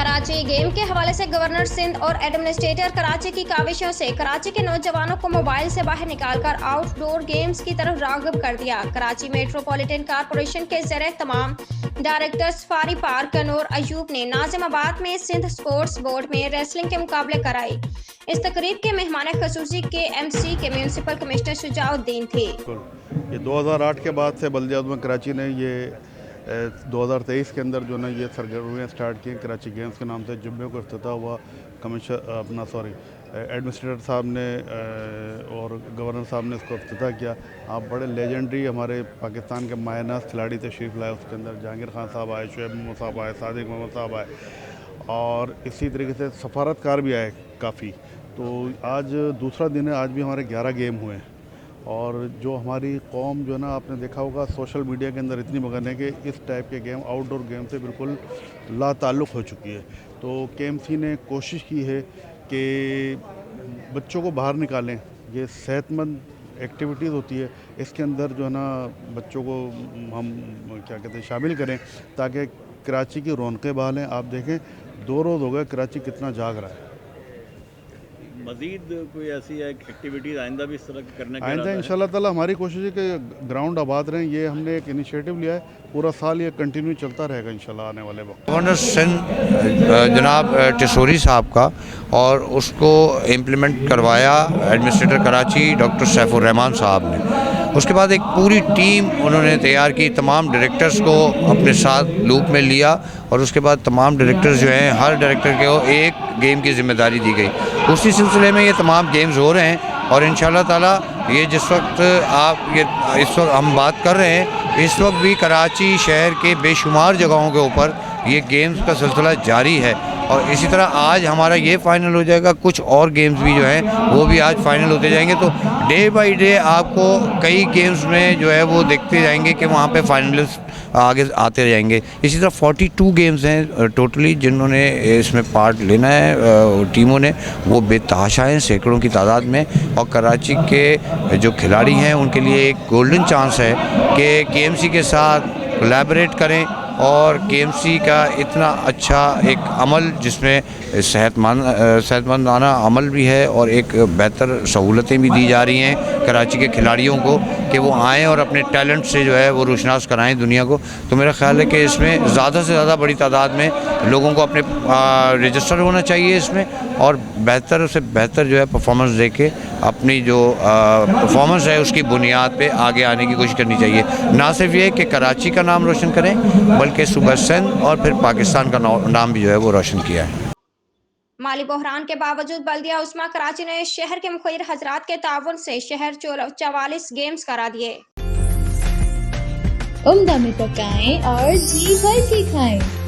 Karachi game के हवाले से गवर्नर सिंध और एडमिनिस्ट्रेटर कराची की काविशों से कराची के नौजवानों को मोबाइल से बाहर निकालकर आउटडोर गेम्स की तरफ राग़िब कर दिया। कराची मेट्रोपॉलिटन कॉरपोरेशन के ज़रिए तमाम डायरेक्टर्स फारी पार कनूर अयूब ने नाजिमाबाद में सिंध स्पोर्ट्स बोर्ड में रेसलिंग के मुकाबले कराए। इस तकरीब के मेहमान खसूसी के MC के म्यूनसिपल कमिश्नर शुजाउद्दीन थे। ये 2008 के बाद से बल्दियात कराची ने ये 2023 के अंदर जो ना ये सरगर्मियाँ स्टार्ट की कराची गेम्स के नाम से। जुम्मे को इफ्तिताह हुआ एडमिनिस्ट्रेटर साहब ने और गवर्नर साहब ने इसको इफ्तिताह किया। आप बड़े लेजेंडरी हमारे पाकिस्तान के मायनास खिलाड़ी तशरीफ़ लाए। उसके अंदर जहांगीर खान साहब आए, शुएब मोहम्मद साहब आए, सादिक मोहम्मद साहब आए और इसी तरीके से सफारतकार भी आए काफ़ी। तो आज दूसरा दिन है, आज भी हमारे 11 गेम हुए हैं और जो हमारी कौम जो है ना, आपने देखा होगा सोशल मीडिया के अंदर इतनी मगन है कि इस टाइप के गेम आउटडोर गेम से बिल्कुल ला ताल्लुक़ हो चुकी है। तो KMC ने कोशिश की है कि बच्चों को बाहर निकालें। ये सेहतमंद एक्टिविटीज़ होती है, इसके अंदर जो है ना बच्चों को हम क्या कहते हैं शामिल करें ताकि कराची की रौनकें बहाल हैं। आप देखें 2 रोज़ हो गए कराची कितना जाग रहा है। मज़ीद कोई ऐसी एक्टिविटीज़ आइंदा भी इस तरह करने का आइंदा इंशाल्लाह ताला हमारी कोशिश है कि ग्राउंड आबाद रहें। ये हमने एक इनिशिएटिव लिया है, पूरा साल ये कंटिन्यू चलता रहेगा इंशाल्लाह आने वाले वक्त। गवर्नर सिंध जनाब टिसोरी साहब का और उसको इम्प्लीमेंट करवाया एडमिनिस्ट्रेटर कराची डॉक्टर सैफुर रहमान साहब ने। उसके बाद एक पूरी टीम उन्होंने तैयार की, तमाम डायरेक्टर्स को अपने साथ लूप में लिया और उसके बाद तमाम डायरेक्टर्स जो हैं हर डायरेक्टर को एक गेम की ज़िम्मेदारी दी गई। उसी सिलसिले में ये तमाम गेम्स हो रहे हैं और इंशाल्लाह ताला ये जिस वक्त इस वक्त हम बात कर रहे हैं, इस वक्त भी कराची शहर के बेशुमार जगहों के ऊपर ये गेम्स का सिलसिला जारी है और इसी तरह आज हमारा ये फाइनल हो जाएगा। कुछ और गेम्स भी जो हैं वो भी आज फाइनल होते जाएंगे। तो डे बाय डे आपको कई गेम्स में जो है वो देखते जाएंगे कि वहाँ पे फाइनलिस्ट आगे आते जाएंगे। इसी तरह 42 गेम्स हैं टोटली जिन्होंने इसमें पार्ट लेना है टीमों ने, वो बेतहाशा हैं सैकड़ों की तादाद में। और कराची के जो खिलाड़ी हैं उनके लिए एक गोल्डन चांस है कि KMC के साथ कोलैबोरेट करें और KMC का इतना अच्छा एक अमल जिसमें सेहतमंदाना अमल भी है और एक बेहतर सहूलतें भी दी जा रही हैं कराची के खिलाड़ियों को कि वो आएँ और अपने टैलेंट से जो है वो रोशनास कराएं दुनिया को। तो मेरा ख्याल है कि इसमें ज़्यादा से ज़्यादा बड़ी तादाद में लोगों को अपने रजिस्टर होना चाहिए इसमें और बेहतर से बेहतर जो है परफॉर्मेंस दे के अपनी जो परफॉर्मेंस है उसकी बुनियाद पे आगे आने की कोशिश करनी चाहिए। ना सिर्फ ये कि कराची का नाम रोशन करें बल्कि सूबा सिंध और फिर पाकिस्तान का नाम भी जो है वो रोशन किया है। माली बहरान के बावजूद बल्दिया उस्मा कराची ने शहर के मुखिर हजरात के ताउन से शहर 44 गेम्स करा दिए। उम्दा में पकाएं और जी भर के खाएं।